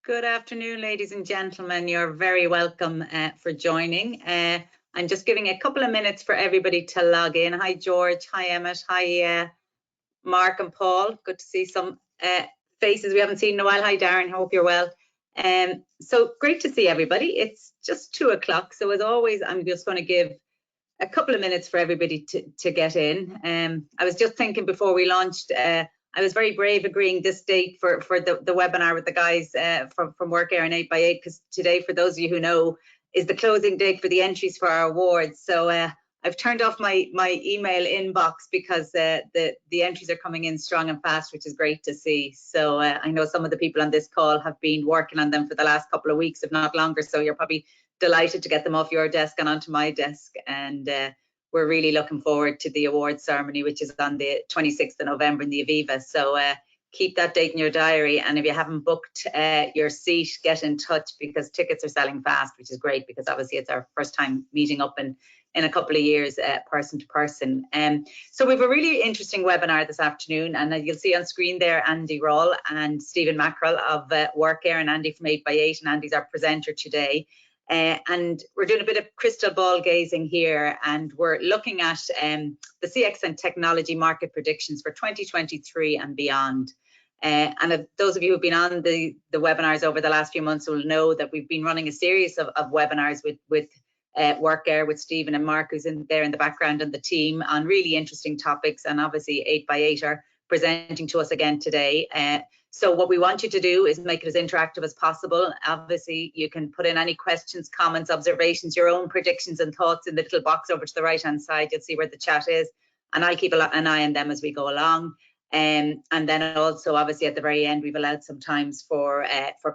Good afternoon, ladies and gentlemen. You're very welcome for joining. I'm just giving a couple of minutes for everybody to log in. Hi, George. Hi, Emmett. Hi, Mark and Paul. Good to see some faces we haven't seen in a while. Hi, Darren. Hope you're well. So great to see everybody. It's just 2 o'clock. So as always, I'm just going to give a couple of minutes for everybody to get in. I was just thinking before we launched, I was very brave agreeing this date for the webinar with the guys from Workair and 8x8, because today, for those of you who know, is the closing date for the entries for our awards. So I've turned off my email inbox because the entries are coming in strong and fast, which is great to see. So I know some of the people on this call have been working on them for the last couple of weeks, if not longer. So you're probably delighted to get them off your desk and onto my desk. And we're really looking forward to the awards ceremony, which is on the 26th of November in the Aviva. So keep that date in your diary. And if you haven't booked your seat, get in touch, because tickets are selling fast, which is great, because obviously it's our first time meeting up in a couple of years, person to person. So we have a really interesting webinar this afternoon, and you'll see on screen there Andy Rawll and Stephen Mackerel of Workair, and Andy from 8x8, and Andy's our presenter today. And we're doing a bit of crystal ball gazing here, and we're looking at the CX and technology market predictions for 2023 and beyond. And if those of you who've been on the webinars over the last few months will know that we've been running a series of webinars with Workair, with Stephen and Mark, who's in there in the background, and the team, on really interesting topics. And obviously 8x8 are presenting to us again today. So what we want you to do is make it as interactive as possible. Obviously, you can put in any questions, comments, observations, your own predictions and thoughts in the little box over to the right-hand side. You'll see where the chat is, and I'll keep an eye on them as we go along. And then also, obviously, at the very end, we've allowed some times for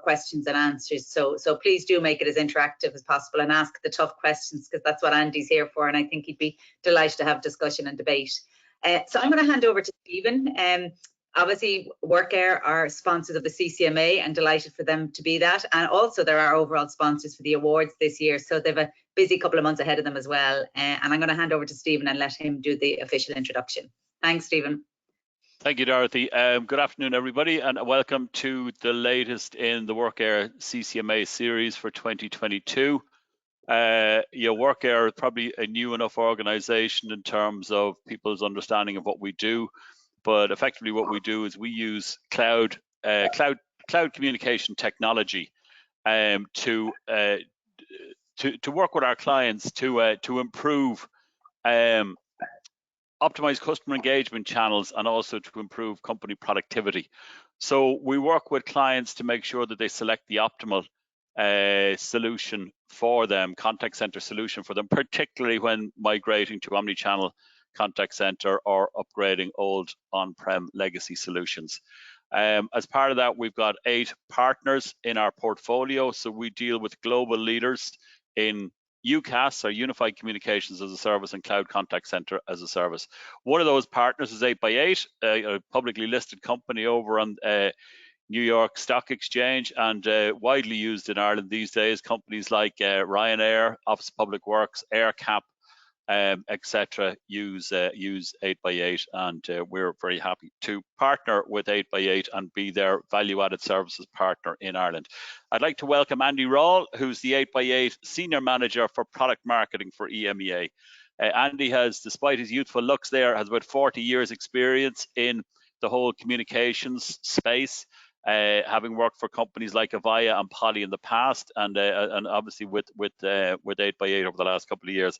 questions and answers. So please do make it as interactive as possible and ask the tough questions, because that's what Andy's here for, and I think he'd be delighted to have discussion and debate. So I'm going to hand over to Stephen. Obviously, Workair are sponsors of the CCMA, and delighted for them to be that. And also, they're our overall sponsors for the awards this year. So they've a busy couple of months ahead of them as well. And I'm going to hand over to Stephen and let him do the official introduction. Thanks, Stephen. Thank you, Dorothy. Good afternoon, everybody, and welcome to the latest in the Workair CCMA series for 2022. Workair is probably a new enough organization in terms of people's understanding of what we do. But effectively, what we do is we use cloud communication technology to work with our clients to improve, optimize customer engagement channels, and also to improve company productivity. So we work with clients to make sure that they select the optimal solution for them, contact center solution for them, particularly when migrating to omnichannel contact center or upgrading old on-prem legacy solutions. As part of that, we've got 8 partners in our portfolio. So we deal with global leaders in UCaaS, or Unified Communications as a Service, and Cloud Contact Center as a Service. One of those partners is 8x8, a publicly listed company over on New York Stock Exchange, and widely used in Ireland these days. Companies like Ryanair, Office of Public Works, AirCap, etc. use 8x8, and we're very happy to partner with 8x8 and be their value-added services partner in Ireland. I'd like to welcome Andy Rawll, who's the 8x8 Senior Manager for Product Marketing for EMEA. Andy has, despite his youthful looks there, has about 40 years experience in the whole communications space, having worked for companies like Avaya and Poly in the past, and obviously with 8x8 over the last couple of years.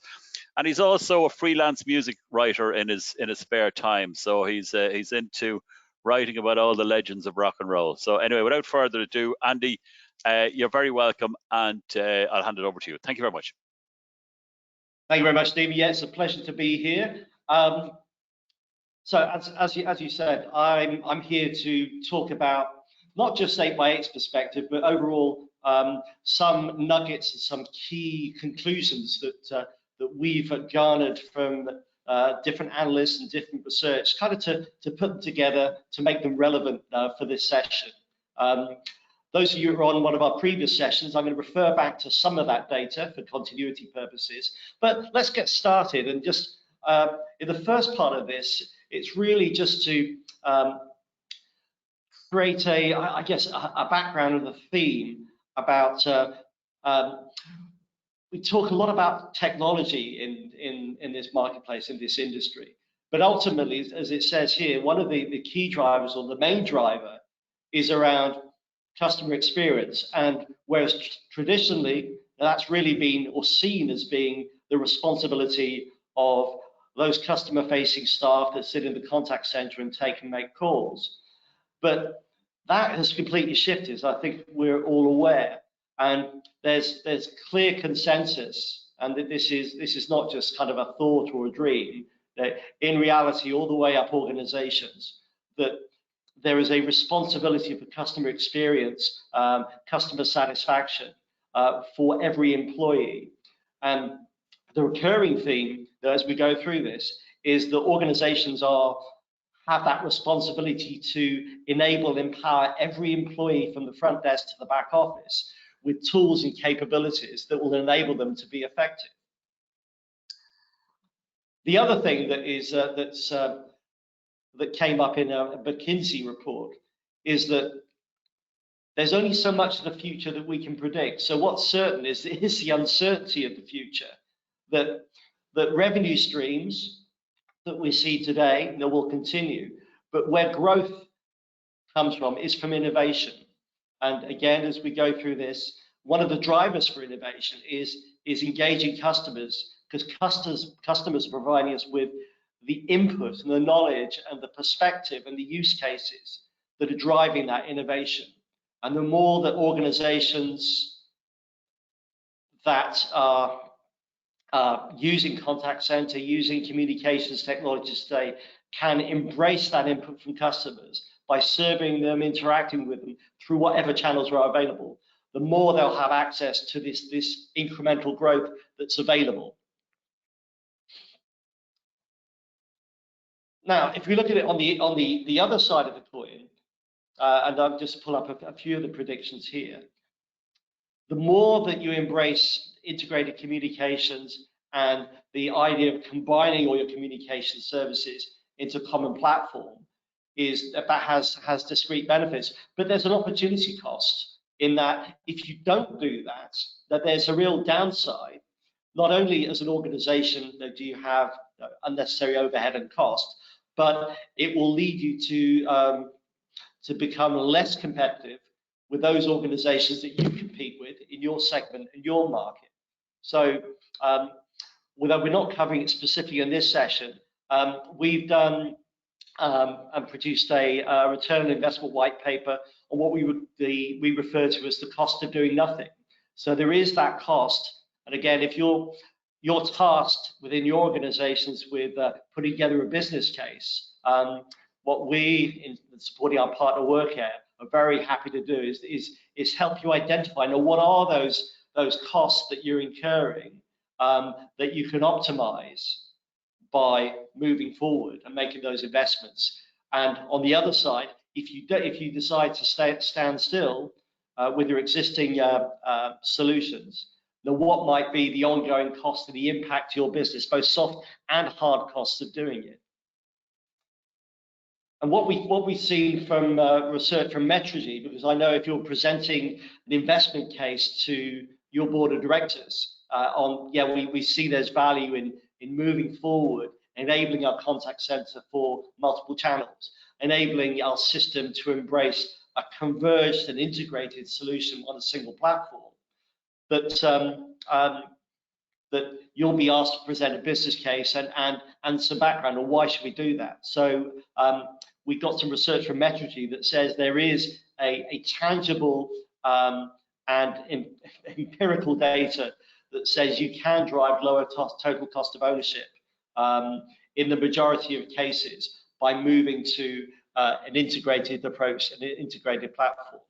And he's also a freelance music writer in his spare time. So he's into writing about all the legends of rock and roll. So anyway, without further ado, Andy, you're very welcome, and I'll hand it over to you. Thank you very much. Thank you very much, Stephen. Yeah, it's a pleasure to be here. So as you said, I'm here to talk about not just 8x8's perspective, but overall some nuggets and some key conclusions that we've garnered from different analysts and different research, kind of to put them together to make them relevant for this session. Those of you who are on one of our previous sessions, I'm going to refer back to some of that data for continuity purposes. But let's get started, and just in the first part of this, it's really just to create I guess, a background of the theme about, we talk a lot about technology in this marketplace, in this industry, but ultimately, as it says here, one of the key drivers, or the main driver, is around customer experience. And whereas traditionally that's really been, or seen as being, the responsibility of those customer facing staff that sit in the contact center and make calls, but that has completely shifted, as I think we're all aware. And there's clear consensus, and that this is not just kind of a thought or a dream, that in reality, all the way up organizations, that there is a responsibility for customer experience, customer satisfaction for every employee. And the recurring theme, as we go through this, is that organizations have that responsibility to enable and empower every employee from the front desk to the back office with tools and capabilities that will enable them to be effective. The other thing that is that came up in a McKinsey report is that there's only so much of the future that we can predict. So what's certain is the uncertainty of the future, that revenue streams that we see today that will continue, but where growth comes from is from innovation. And again, as we go through this, one of the drivers for innovation is engaging customers, because customers are providing us with the input and the knowledge and the perspective and the use cases that are driving that innovation. And the more that organizations that are using contact center, using communications technologies today, can embrace that input from customers by serving them, interacting with them through whatever channels are available, the more they'll have access to this incremental growth that's available. Now, if we look at it on the other side of the coin, and I'll just pull up a few of the predictions here, the more that you embrace integrated communications and the idea of combining all your communication services into a common platform, is that has discrete benefits. But there's an opportunity cost in that if you don't do that, that there's a real downside. Not only as an organization do you have unnecessary overhead and cost, but it will lead you to become less competitive with those organizations that you compete with in your segment and your market. So although we're not covering it specifically in this session, we've done and produced a return on investment white paper on what we refer to as the cost of doing nothing. So there is that cost. And again, if you're tasked within your organizations with putting together a business case, what we, in supporting our partner Workair, are very happy to do is help you identify, now, what are those costs that you're incurring that you can optimize by moving forward and making those investments. And on the other side, if you decide to stand still with your existing solutions, then what might be the ongoing cost and the impact to your business, both soft and hard costs of doing it. And what we see from research from Metrigy, because I know if you're presenting an investment case to your board of directors we see there's value in moving forward, enabling our contact center for multiple channels, enabling our system to embrace a converged and integrated solution on a single platform, that you'll be asked to present a business case and some background on why should we do that. So we got some research from Metrigy that says there is a tangible and empirical data that says you can drive lower total cost of ownership in the majority of cases by moving to an integrated approach, an integrated platform.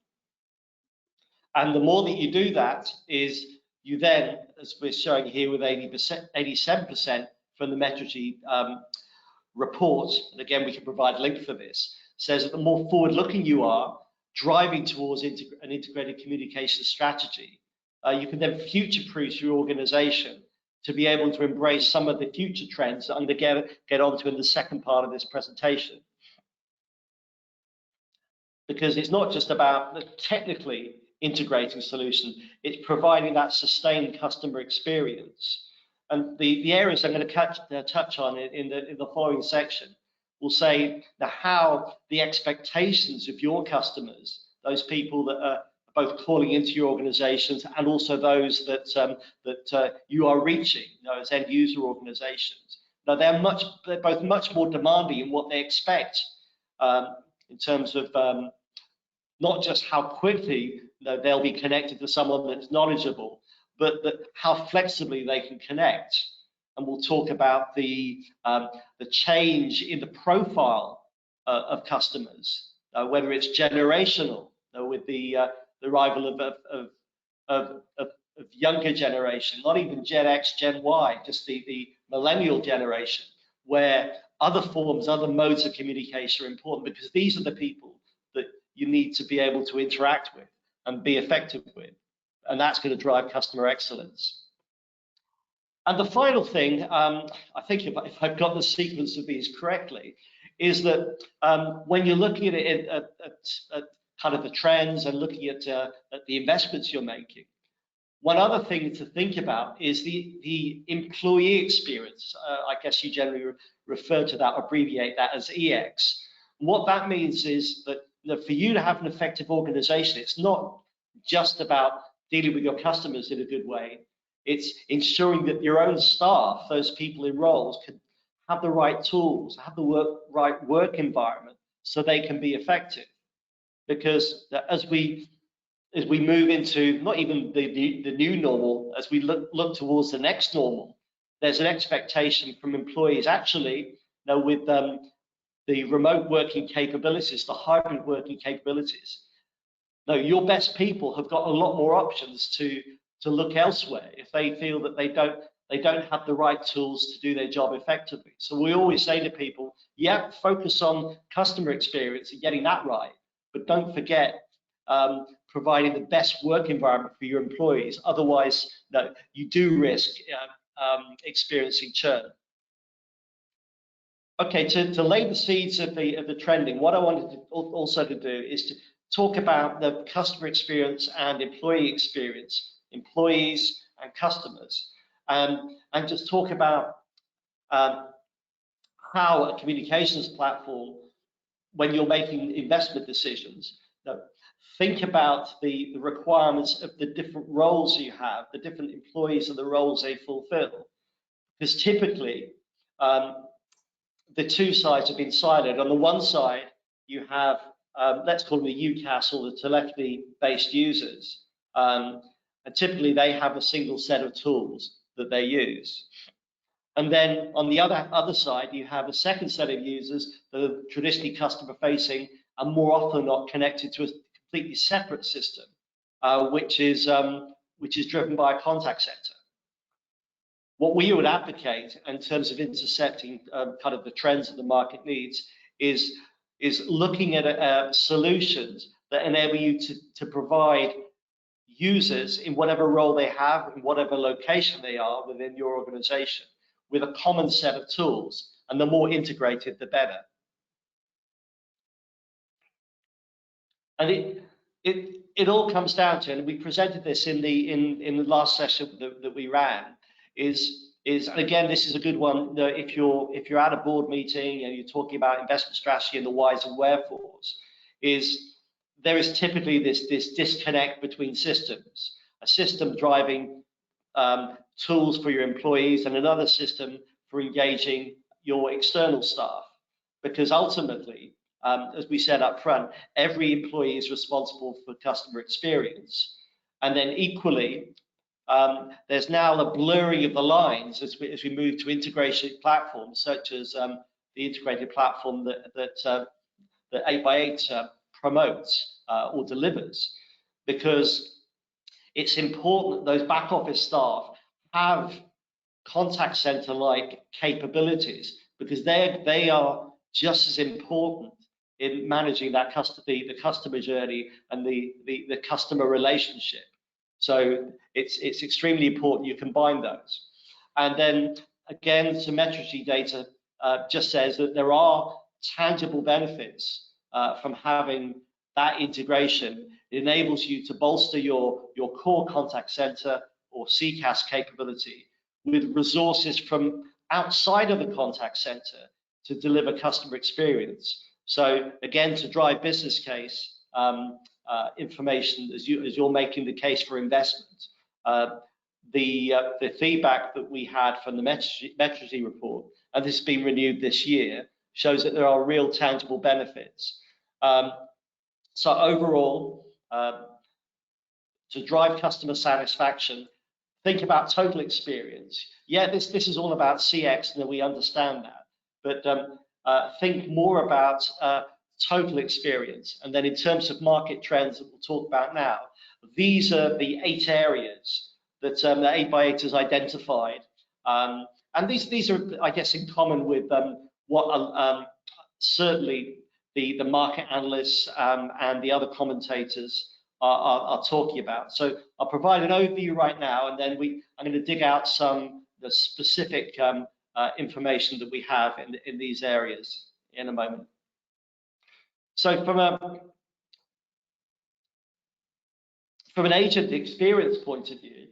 And the more that you do that, is you then, as we're showing here with 87% from the Metrigy report, and again, we can provide a link for this, says that the more forward-looking you are, driving towards an integrated communication strategy, you can then future-proof your organization to be able to embrace some of the future trends that I'm going to get onto in the second part of this presentation. because it's not just about the technically integrating solution, it's providing that sustained customer experience. And the areas I'm going to touch on in the following section will say how the expectations of your customers, those people that are both calling into your organizations and also those that you are reaching, as end user organizations. Now they're both much more demanding in what they expect in terms of not just how quickly they'll be connected to someone that's knowledgeable, but how flexibly they can connect. And we'll talk about the change in the profile of customers, whether it's generational, with the arrival of younger generation, not even Gen X, Gen Y, just the millennial generation, where other forms, other modes of communication are important, because these are the people that you need to be able to interact with and be effective with. And that's going to drive customer excellence. And the final thing, I think if I've got the sequence of these correctly, is that when you're looking at it at kind of the trends and looking at the investments you're making, one other thing to think about is the employee experience. I guess you generally refer to that, abbreviate that as EX. What that means is that for you to have an effective organization, it's not just about dealing with your customers in a good way. It's ensuring that your own staff, those people in roles, can have the right tools, have the right work environment so they can be effective. Because as we move into not even the new normal, as we look towards the next normal, there's an expectation from employees actually, with the remote working capabilities, the hybrid working capabilities. No, your best people have got a lot more options to look elsewhere if they feel that they don't have the right tools to do their job effectively. So we always say to people, yeah, focus on customer experience and getting that right, but don't forget providing the best work environment for your employees. Otherwise, you do risk experiencing churn. Okay, to lay the seeds of the trending, what I wanted also to do is to talk about the customer experience and employee experience, employees and customers, and just talk about how a communications platform, when you're making investment decisions, think about the requirements of the different roles you have, the different employees and the roles they fulfill. Because typically, the two sides have been siloed. On the one side, you have, let's call them the UCAS or the telephony-based users. And typically, they have a single set of tools that they use. And then on the other side, you have a second set of users that are traditionally customer-facing and more often not connected to a completely separate system, which is driven by a contact center. What we would advocate in terms of intercepting kind of the trends that the market needs is looking at solutions that enable you to provide users in whatever role they have, in whatever location they are within your organization, with a common set of tools, and the more integrated, the better. And it all comes down to, and we presented this in the last session that we ran, is again, this is a good one. If you're at a board meeting and you're talking about investment strategy and the whys and wherefores, there is typically this disconnect between systems. A system driving tools for your employees and another system for engaging your external staff. Because ultimately, as we said up front, every employee is responsible for customer experience. And then equally, there's now a blurring of the lines as we move to integration platforms such as the integrated platform that 8x8 promotes or delivers, because it's important that those back office staff have contact center like capabilities, because they are just as important in managing that the customer journey and the customer relationship. So it's extremely important you combine those. And then again, Symmetrity data just says that there are tangible benefits from having that integration enables you to bolster your core contact center or CCAS capability with resources from outside of the contact center to deliver customer experience. So again, to drive business case information as you're making the case for investment. The feedback that we had from the Metrosy report, and this has been renewed this year, shows that there are real tangible benefits. So overall, to drive customer satisfaction, think about total experience. Yeah, this is all about CX, and we understand that, but think more about total experience. And then in terms of market trends that we'll talk about now, these are the 8 areas that the 8x8 has identified. And these are, I guess, in common with what certainly the market analysts and the other commentators are talking about. So I'll provide an overview right now, and then I'm going to dig out the specific information that we have in these areas in a moment. So from an agent experience point of view,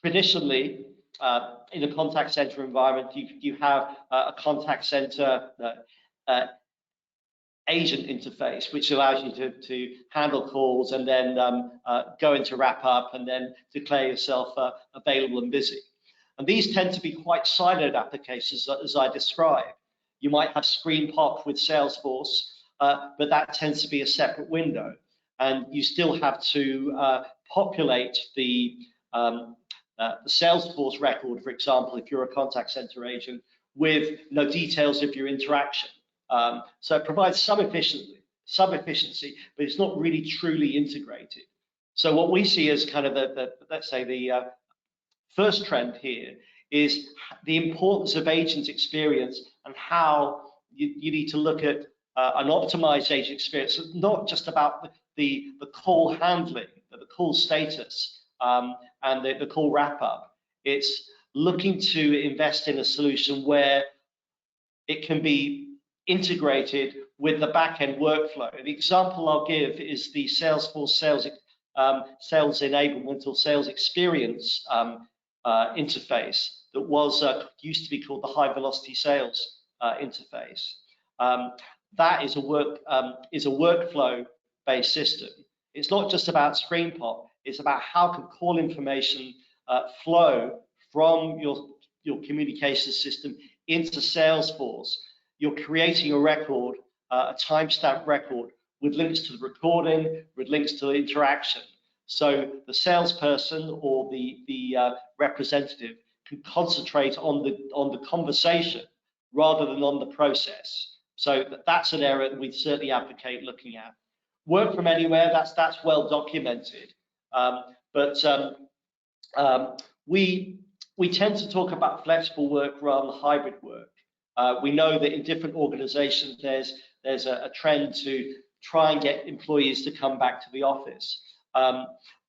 traditionally in a contact center environment, you have a contact center agent interface, which allows you to handle calls and then go into wrap up and then declare yourself available and busy. And these tend to be quite siloed applications, as I described. You might have screen pop with Salesforce, but that tends to be a separate window. And you still have to populate the Salesforce record, for example, if you're a contact center agent, with details of your interaction. So it provides some efficiency, but it's not really truly integrated. So what we see as kind of let's say the first trend here is the importance of agent experience and how you need to look at an optimized agent experience. It's not just about the call handling, the call status, and the call wrap up. It's looking to invest in a solution where it can be integrated with the back-end workflow. The example I'll give is the Salesforce sales enablement or sales experience interface that used to be called the high velocity sales interface. That is a workflow based system. It's not just about screen pop, it's about how can call information flow from your communication system into Salesforce. You're creating a record, a timestamp record with links to the recording, with links to the interaction. So the salesperson or the representative can concentrate on the conversation rather than on the process. So that's an area that we'd certainly advocate looking at. Work from anywhere, that's well documented. But we tend to talk about flexible work rather than hybrid work. We know that in different organizations, there's a trend to try and get employees to come back to the office.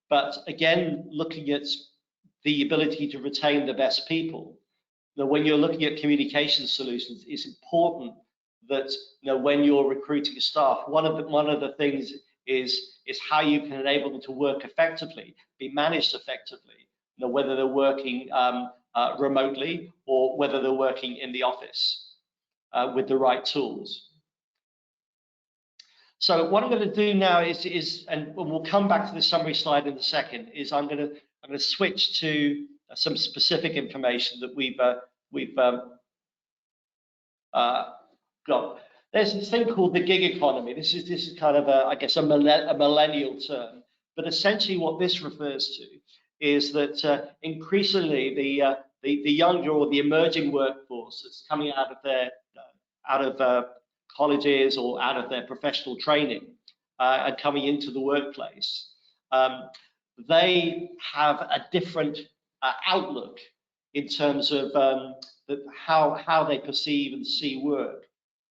But again, looking at the ability to retain the best people, when you're looking at communication solutions, it's important that when you're recruiting staff, one of the things is how you can enable them to work effectively, be managed effectively, whether they're working remotely or whether they're working in the office with the right tools. So what I'm going to do now is, and we'll come back to the summary slide in a second, is I'm going to switch to some specific information that we've got. There's this thing called the gig economy. This is kind of I guess a millennial term, but essentially what this refers to is that increasingly the younger or the emerging workforce that's coming out of colleges or out of their professional training and coming into the workplace, they have a different outlook in terms of how they perceive and see work.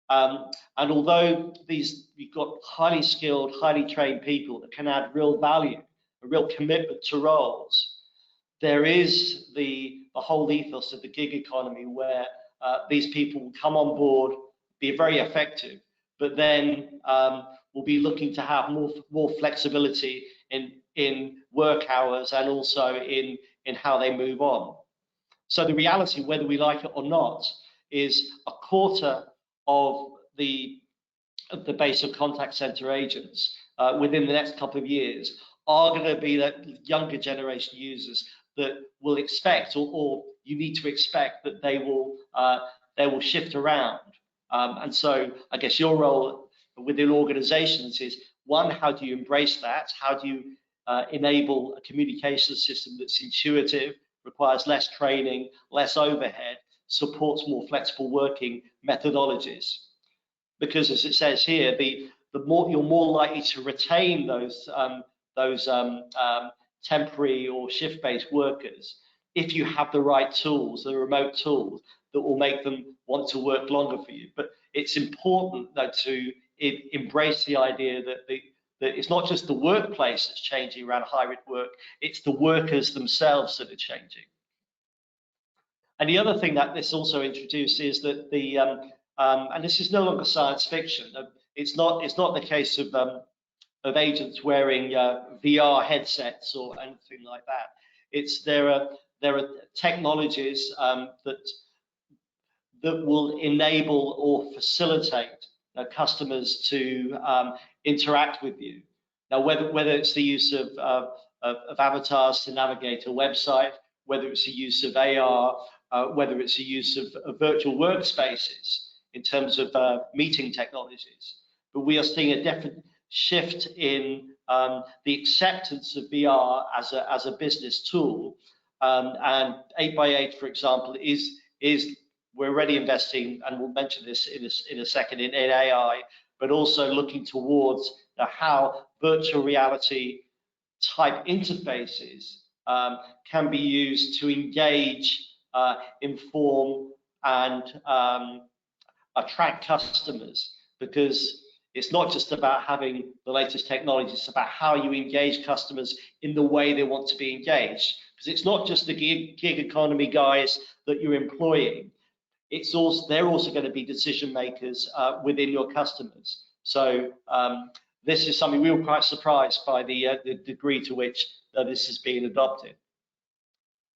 And although you've got highly skilled, highly trained people that can add real value, a real commitment to roles, there is the whole ethos of the gig economy where these people will come on board, be very effective, but then we'll be looking to have more flexibility in work hours and also in how they move on. So the reality, whether we like it or not, is a quarter of the base of contact center agents within the next couple of years are going to be the younger generation users that will expect, or you need to expect, that they will shift around. And so I guess your role within organizations is, one, how do you embrace that? How do you enable a communication system that's intuitive, requires less training, less overhead, supports more flexible working methodologies? Because as it says here, the more you're more likely to retain those temporary or shift-based workers if you have the right tools, the remote tools that will make them want to work longer for you. But it's important though to embrace the idea that it's not just the workplace that's changing around hybrid work, it's the workers themselves that are changing. And the other thing that this also introduces is that and this is no longer science fiction. It's not the case of agents wearing VR headsets or anything like that. There are technologies that will enable or facilitate customers to interact with you. Now, whether it's the use of avatars to navigate a website, whether it's the use of AR, whether it's the use of virtual workspaces in terms of meeting technologies. But we are seeing a definite shift in the acceptance of VR as a business tool. And 8x8, for example, is we're already investing, and we'll mention this in a second, in AI, but also looking towards how virtual reality type interfaces can be used to engage, inform, and attract customers, because it's not just about having the latest technology, it's about how you engage customers in the way they want to be engaged. Because it's not just the gig economy guys that you're employing, they're also going to be decision makers within your customers. So this is something we were quite surprised by the degree to which this is being adopted.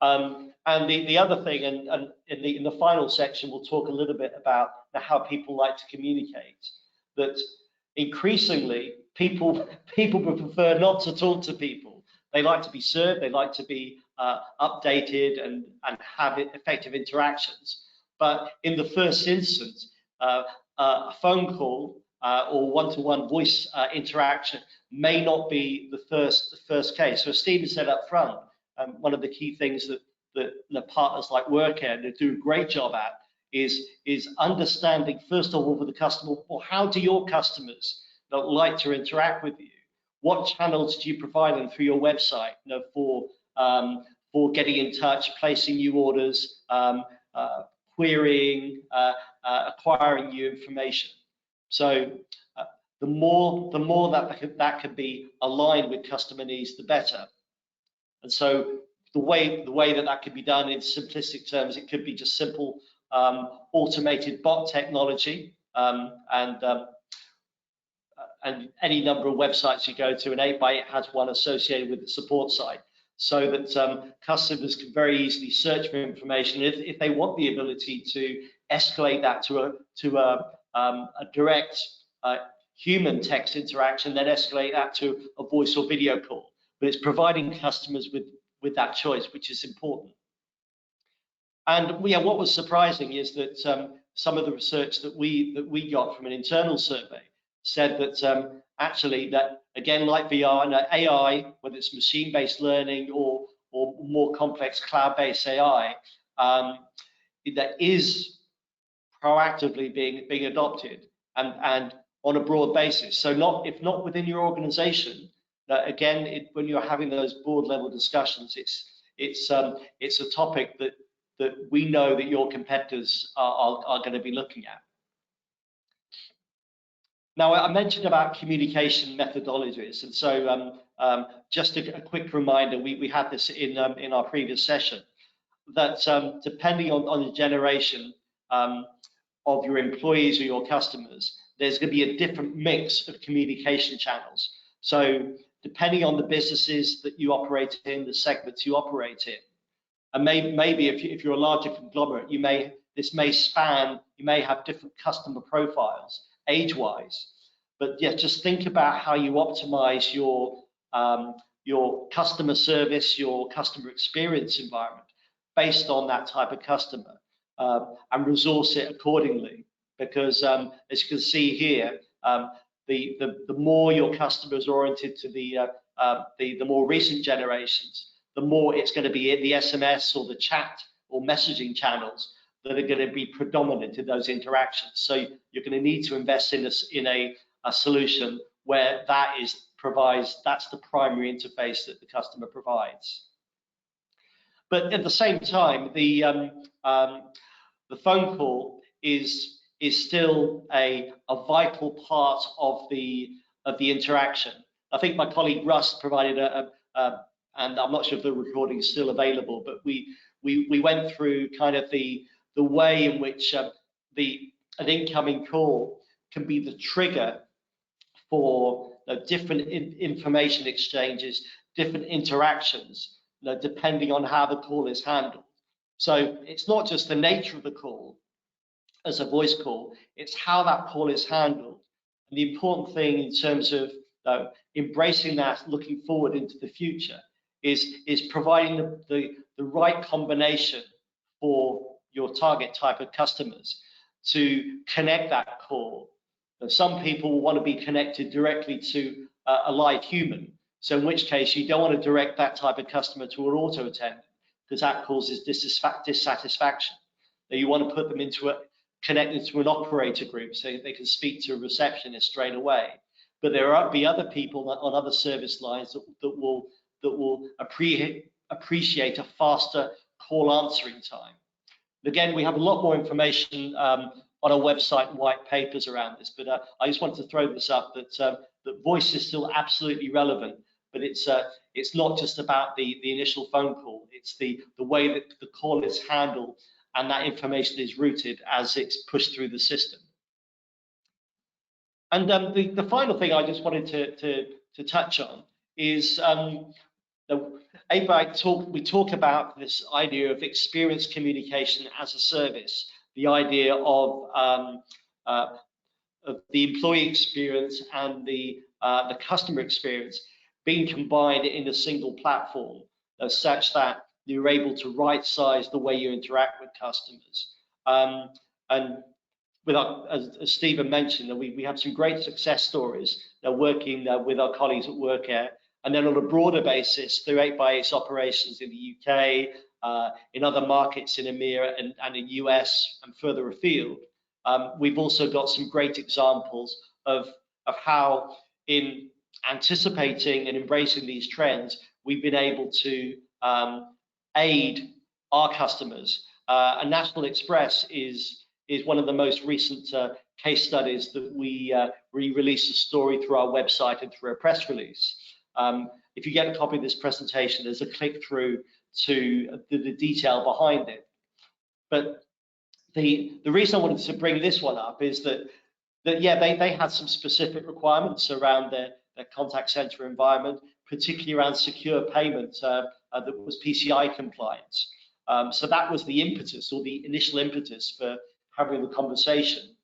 And the other thing, and in the final section, we'll talk a little bit about how people like to communicate. That increasingly, people would prefer not to talk to people. They like to be served, they like to be updated and have effective interactions. But in the first instance, a phone call or one-to-one voice interaction may not be the first case. So as Stephen said up front, one of the key things that the partners like Workair do a great job at is understanding, first of all, with the customer, well, how do your customers like to interact with you? What channels do you provide them through your website, for getting in touch, placing new orders, querying, acquiring new information? So the more that can be aligned with customer needs, the better. And so the way that can be done in simplistic terms, it could be just simple automated bot technology, and any number of websites you go to, and 8x8 has one associated with the support site, so that customers can very easily search for information. If they want the ability to escalate that to a direct human text interaction, then escalate that to a voice or video call. But it's providing customers with that choice, which is important. And what was surprising is that some of the research that we got from an internal survey said that actually, that again, like VR and AI, whether it's machine-based learning or more complex cloud-based AI, that is proactively being adopted and on a broad basis. So if not within your organization, again, when you're having those board level discussions, it's a topic that we know that your competitors are going to be looking at. Now, I mentioned about communication methodologies, and so just a quick reminder, we had this in our previous session, that depending on the generation of your employees or your customers, there's going to be a different mix of communication channels. So depending on the businesses that you operate in, the segments you operate in, and maybe if you're a larger conglomerate, this may span, you may have different customer profiles age-wise, but yeah, just think about how you optimize your customer service, your customer experience environment based on that type of customer, and resource it accordingly. Because as you can see here, the more your customers are oriented to the more recent generations, the more it's going to be in the SMS or the chat or messaging channels that are going to be predominant in those interactions. So you're going to need to invest in a solution where that's the primary interface that the customer provides. But at the same time, the phone call is still a vital part of the interaction. I think my colleague Russ provided and I'm not sure if the recording is still available, but we went through kind of the way in which an incoming call can be the trigger for different information exchanges, different interactions, depending on how the call is handled. So it's not just the nature of the call as a voice call, it's how that call is handled. And the important thing in terms of embracing that, looking forward into the future, is providing the right combination for your target type of customers to connect that call. Some people will want to be connected directly to a live human. So in which case you don't want to direct that type of customer to an auto attendant, because that causes dissatisfaction. You want to put them connected to an operator group so they can speak to a receptionist straight away. But there will be other people on other service lines that will appreciate a faster call answering time. Again, we have a lot more information on our website and white papers around this, but I just wanted to throw this up that voice is still absolutely relevant, but it's not just about the initial phone call. It's the way that the call is handled and that information is routed as it's pushed through the system. And the final thing I just wanted to touch on is we talk about this idea of experience communication as a service, the idea of the employee experience and the customer experience being combined in a single platform, such that you're able to right-size the way you interact with customers. And with as Stephen mentioned, we have some great success stories working with our colleagues at Workair, and then on a broader basis through 8x8's operations in the UK, in other markets in EMEA and in US and further afield. We've also got some great examples of how, in anticipating and embracing these trends, we've been able to aid our customers. And National Express is one of the most recent case studies that we released a story through our website and through a press release. If you get a copy of this presentation, there's a click through to the detail behind it. But the reason I wanted to bring this one up is that yeah, they had some specific requirements around their contact center environment, particularly around secure payment that was PCI compliance. So that was the impetus, or the initial impetus for having the conversation.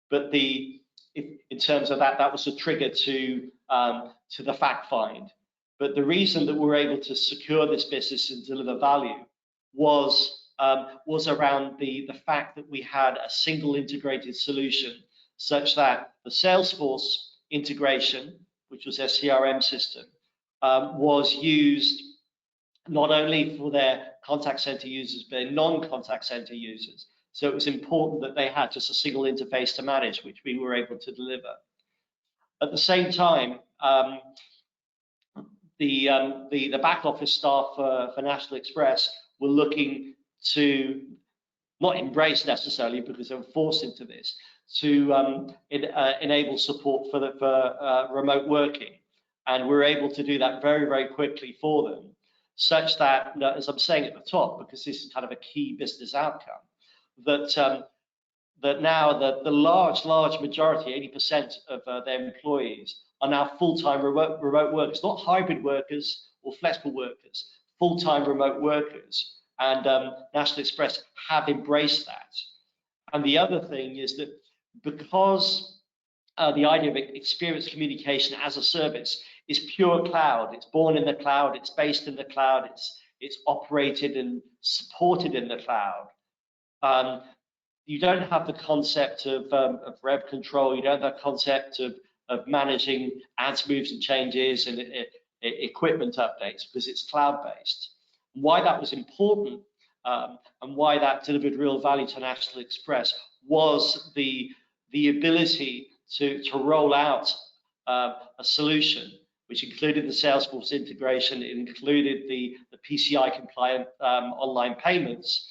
But in terms of that was a trigger to the fact find. But the reason that we were able to secure this business and deliver value was around the fact that we had a single integrated solution, such that the Salesforce integration, which was their CRM system, was used not only for their contact center users, but their non-contact center users. So it was important that they had just a single interface to manage, which we were able to deliver. At the same time, the back office staff for National Express were looking to not embrace necessarily, because they were forced into this, to enable support for remote working. And we were able to do that very, very quickly for them, such that, as I'm saying at the top, because this is kind of a key business outcome, that now the large majority, 80% of their employees are now full-time remote workers, not hybrid workers or flexible workers, full-time remote workers. And National Express have embraced that. And the other thing is that because the idea of experience communication as a service is pure cloud, it's born in the cloud, it's based in the cloud, it's operated and supported in the cloud. You don't have the concept of rev control, you don't have the concept of managing ads, moves and changes and equipment updates, because it's cloud-based. Why that was important and why that delivered real value to National Express was the ability to roll out a solution which included the Salesforce integration, it included the PCI compliant online payments.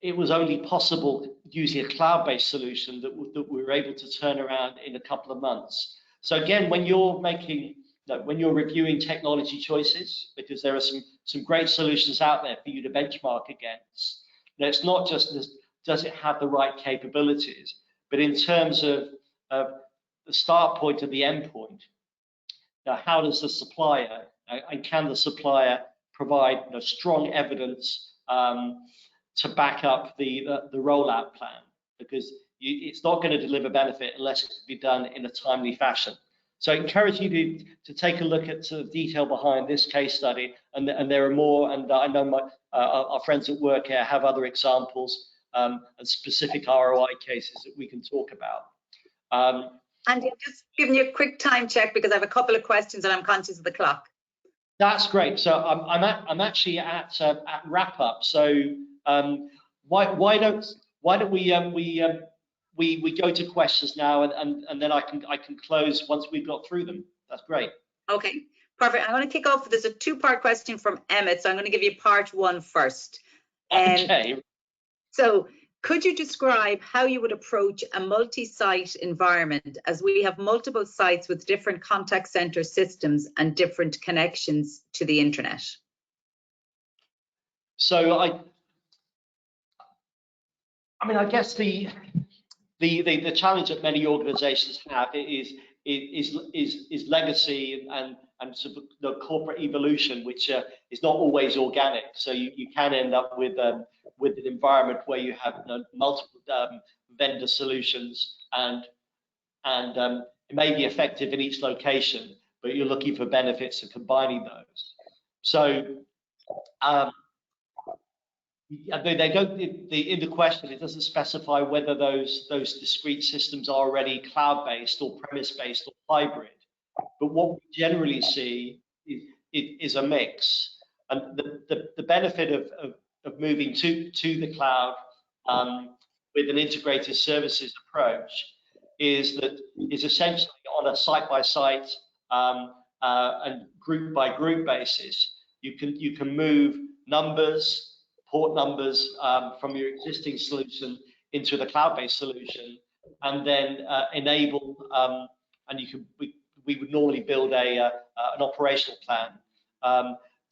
It was only possible using a cloud-based solution that we were able to turn around in a couple of months. So again, when you're reviewing technology choices, because there are some great solutions out there for you to benchmark against, it's not just does it have the right capabilities, but in terms of the start point and the end point, how does the supplier and can the supplier provide strong evidence to back up the rollout plan, because it's not going to deliver benefit unless it can be done in a timely fashion. So I encourage you to take a look at sort of detail behind this case study, and there are more, and I know our friends at Workair have other examples and specific ROI cases that we can talk about. Andy, I'm just giving you a quick time check because I have a couple of questions and I'm conscious of the clock. That's great. So I'm actually at wrap up. So why don't we go to questions now, and then I can close once we've got through them. That's great. Okay, perfect. I'm going to kick off. There's a two-part question from Emmett, so I'm going to give you part one first. Okay. So could you describe how you would approach a multi-site environment, as we have multiple sites with different contact center systems and different connections to the internet? So I mean, I guess the challenge that many organizations have is legacy and sort of the corporate evolution, which is not always organic. So you can end up with an environment where you have multiple vendor solutions, and it may be effective in each location, but you're looking for benefits of combining those. So they go in the question. It doesn't specify whether those discrete systems are already cloud-based or premise-based or hybrid. But what we generally see is a mix. And the benefit of moving to the cloud with an integrated services approach is essentially on a site-by-site and group-by-group basis. You can move numbers, port numbers from your existing solution into the cloud-based solution, and then enable. And we would normally build an operational plan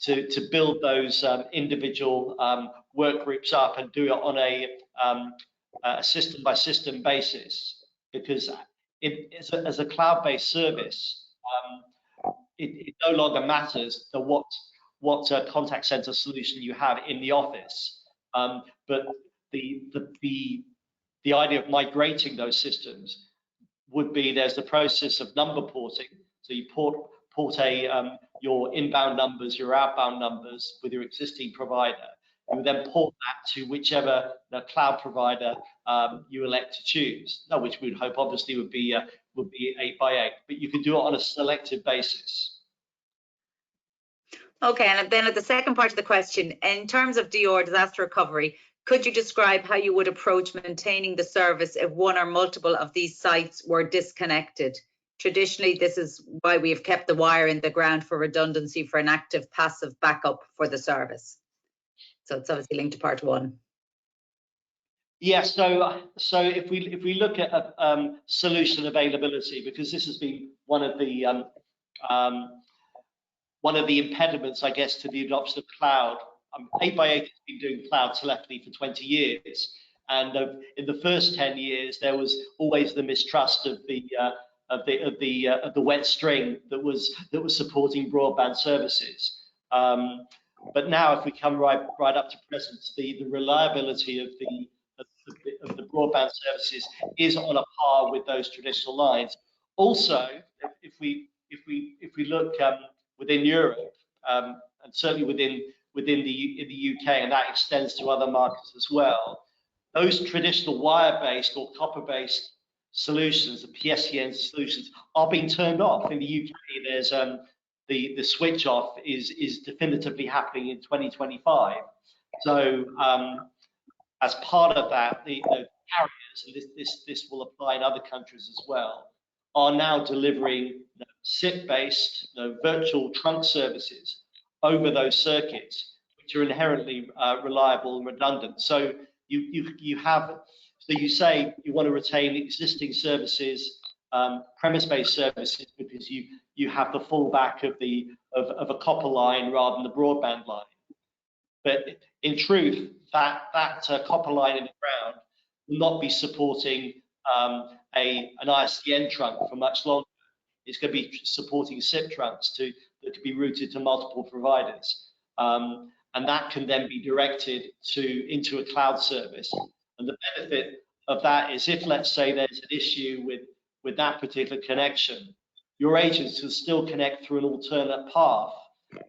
to build those individual work groups up and do it on a system-by-system basis, because as a cloud-based service, it no longer matters what contact center solution you have in the office, but the idea of migrating those systems would be there's the process of number porting. So you port your inbound numbers, your outbound numbers with your existing provider. You then port that to whichever the cloud provider you elect to choose. Now, which we'd hope obviously would be 8x8, but you can do it on a selective basis. Okay, and then at the second part of the question, in terms of DR, disaster recovery, could you describe how you would approach maintaining the service if one or multiple of these sites were disconnected? Traditionally, this is why we have kept the wire in the ground for redundancy for an active passive backup for the service. So it's obviously linked to part one. Yes, so if we look at solution availability, because this has been one of the impediments, I guess, to the adoption of cloud. 8x8 has been doing cloud telephony for 20 years, And in the first 10 years, there was always the mistrust of the wet string that was supporting broadband services. But now, if we come right up to present, the reliability of the broadband services is on a par with those traditional lines. Also, if we look within Europe, and certainly within the UK, and that extends to other markets as well, those traditional wire-based or copper-based solutions, the PSTN solutions, are being turned off. In the UK, there's the switch off is definitively happening in 2025. So as part of that, the carriers, and this will apply in other countries as well, are now delivering SIP-based virtual trunk services over those circuits, which are inherently reliable and redundant. So you have, so you say you want to retain existing services, premise-based services, because you have the fallback of a copper line rather than the broadband line. But in truth, that copper line in the ground will not be supporting an ISDN trunk for much longer. It's going to be supporting SIP trunks that can be routed to multiple providers, and that can then be directed into a cloud service. And the benefit of that is, if let's say there's an issue with that particular connection, your agents can still connect through an alternate path,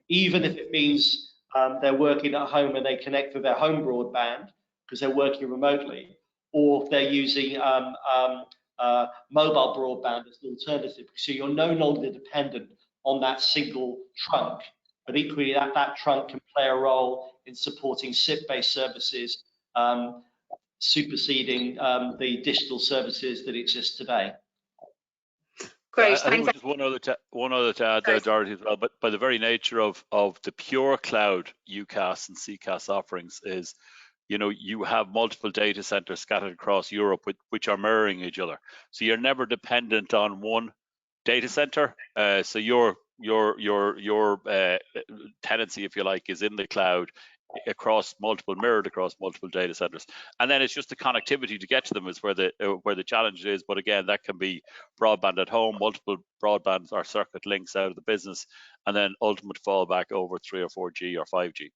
even if it means they're working at home and they connect with their home broadband because they're working remotely, or if they're using mobile broadband as an alternative. So you're no longer dependent on that single trunk, but equally that trunk can play a role in supporting SIP-based services, superseding the digital services that exist today. Great. I think just one other to add there, Dorothy, as well. But by the very nature of the pure cloud UCaaS and CCaaS offerings is, you have multiple data centers scattered across Europe which are mirroring each other. So you're never dependent on one data center. So your tenancy, if you like, is in the cloud mirrored across multiple data centers, and then it's just the connectivity to get to them is where the challenge is. But again, that can be broadband at home, multiple broadbands or circuit links out of the business, and then ultimate fallback over 3 or 4G or 5G.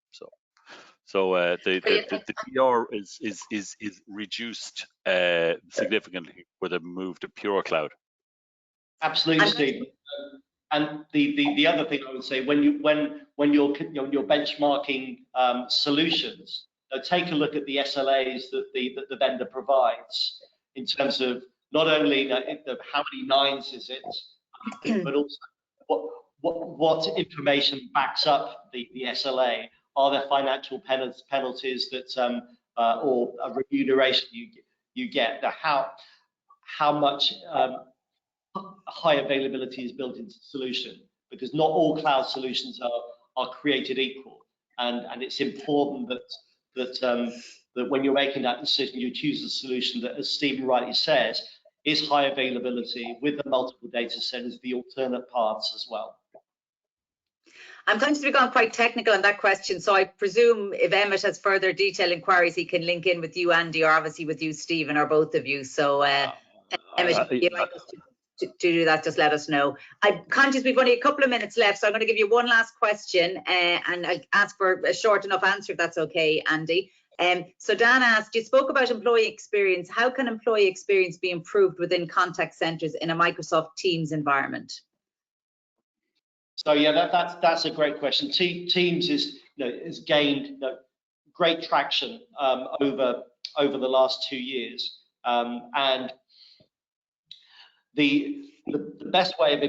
So the PR is reduced significantly with a move to pure cloud. Absolutely, Steve. And the other thing I would say, when you're benchmarking solutions, take a look at the SLAs that the vendor provides in terms of not only how many nines is it, but also what information backs up the SLA. Are there financial penalties that or a remuneration you get? How much high availability is built into the solution, because not all cloud solutions are created equal, and it's important that when you're making that decision, you choose a solution that, as Stephen rightly says, is high availability with the multiple data centers, the alternate paths as well. I'm going to be going quite technical on that question, so I presume if Emmett has further detailed inquiries, he can link in with you, Andy, or obviously with you, Stephen, or both of you. So Emmett, if you'd like us to do that, just let us know. I'm conscious we've only a couple of minutes left, so I'm going to give you one last question, and I'll ask for a short enough answer if that's okay, Andy. So Dan asked, you spoke about employee experience. How can employee experience be improved within contact centers in a Microsoft Teams environment? So yeah, that's a great question. Teams has gained great traction over the last 2 years, and the best way of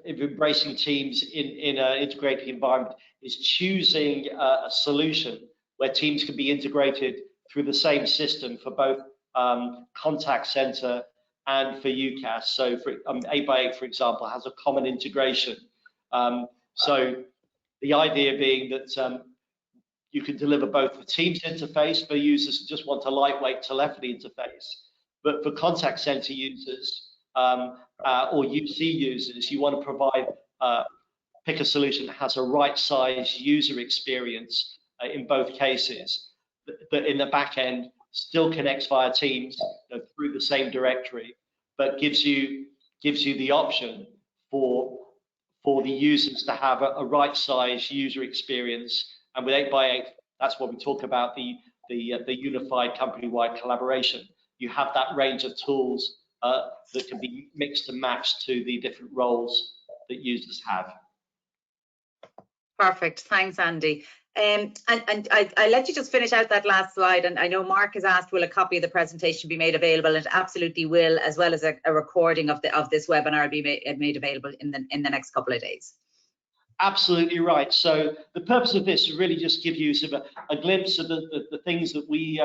embracing Teams in an integrated environment is choosing a solution where Teams can be integrated through the same system for both contact center and for UCaaS. So for 8x8, for example, has a common integration. So the idea being that you can deliver both the Teams interface for users who just want a lightweight telephony interface, but for contact center users or UC users, you want to provide pick a solution that has a right size user experience in both cases, but in the back end still connects via Teams through the same directory, but gives you the option for the users to have a right size user experience. And with 8x8, that's what we talk about, the unified company-wide collaboration. You have that range of tools that can be mixed and matched to the different roles that users have. Perfect. Thanks, Andy. And I let you just finish out that last slide. And I know Mark has asked, will a copy of the presentation be made available? It absolutely will, as well as a recording of this webinar be made available in the next couple of days. Absolutely right. So the purpose of this is really just give you sort of a glimpse of the things that we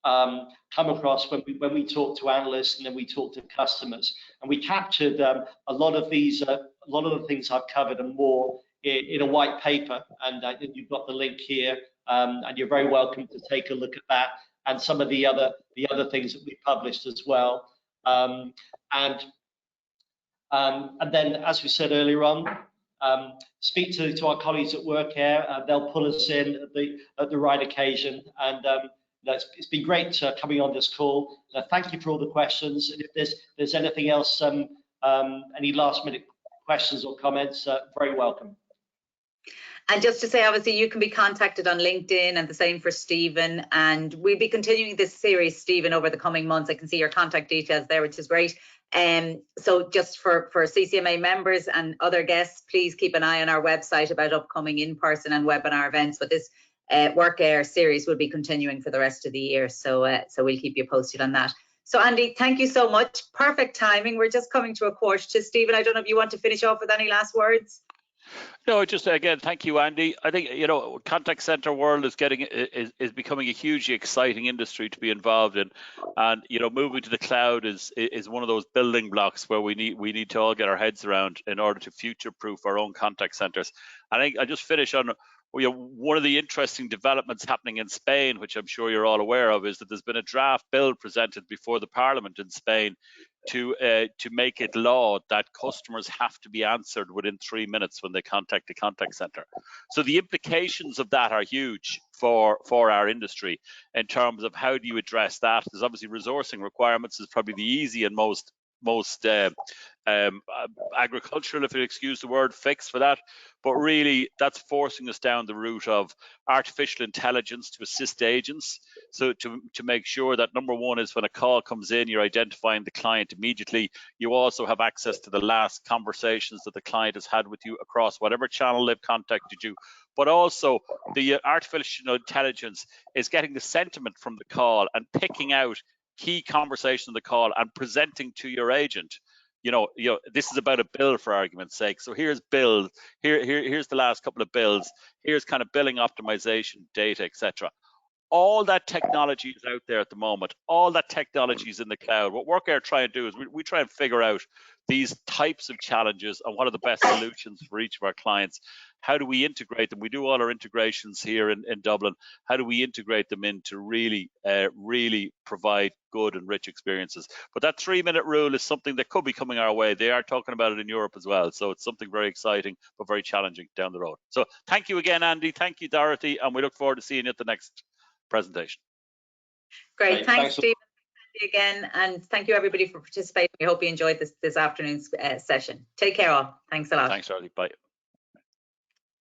come across when we talk to analysts and then we talk to customers, and we captured a lot of the things I've covered and more in a white paper, and you've got the link here, and you're very welcome to take a look at that and some of the other things that we published as well. And then, as we said earlier on, speak to our colleagues at Workair. They'll pull us in at the right occasion. And it's been great coming on this call. Thank you for all the questions. And if there's anything else, any last-minute questions or comments, very welcome. And just to say, obviously, you can be contacted on LinkedIn, and the same for Stephen. And we'll be continuing this series, Stephen, over the coming months. I can see your contact details there, which is great. So just for CCMA members and other guests, please keep an eye on our website about upcoming in-person and webinar events. But this Workair series will be continuing for the rest of the year. So we'll keep you posted on that. So Andy, thank you so much. Perfect timing. We're just coming to a quarter to. Stephen, I don't know if you want to finish off with any last words. No, just again, thank you, Andy. I think, you know, contact center world is becoming a hugely exciting industry to be involved in, and you know, moving to the cloud is one of those building blocks where we need to all get our heads around in order to future-proof our own contact centers. I think I just finish on, you know, one of the interesting developments happening in Spain, which I'm sure you're all aware of, is that there's been a draft bill presented before the Parliament in Spain to make it law that customers have to be answered within 3 minutes when they contact the contact center. So the implications of that are huge for our industry in terms of how do you address that. There's obviously resourcing requirements is probably the easy and most agricultural, if you excuse the word, fix for that, but really that's forcing us down the route of artificial intelligence to assist agents, so to make sure that number one is when a call comes in, you're identifying the client immediately. You also have access to the last conversations that the client has had with you across whatever channel they've contacted you, but also the artificial intelligence is getting the sentiment from the call and picking out key conversation on the call and presenting to your agent. You know, this is about a bill, for argument's sake. So here's bills. Here's the last couple of bills. Here's kind of billing optimization data, etc. All that technology is out there at the moment. All that technology is in the cloud. What Workair try and do is we try and figure out these types of challenges and what are the best solutions for each of our clients. How do we integrate them? We do all our integrations here in Dublin. How do we integrate them in to really provide good and rich experiences? But that 3-minute rule is something that could be coming our way. They are talking about it in Europe as well. So it's something very exciting, but very challenging down the road. So thank you again, Andy. Thank you, Dorothy. And we look forward to seeing you at the next presentation. Great. Thanks, Stephen. Thank you again. And thank you, everybody, for participating. We hope you enjoyed this afternoon's session. Take care, all. Thanks a lot. Thanks, Dorothy. Bye.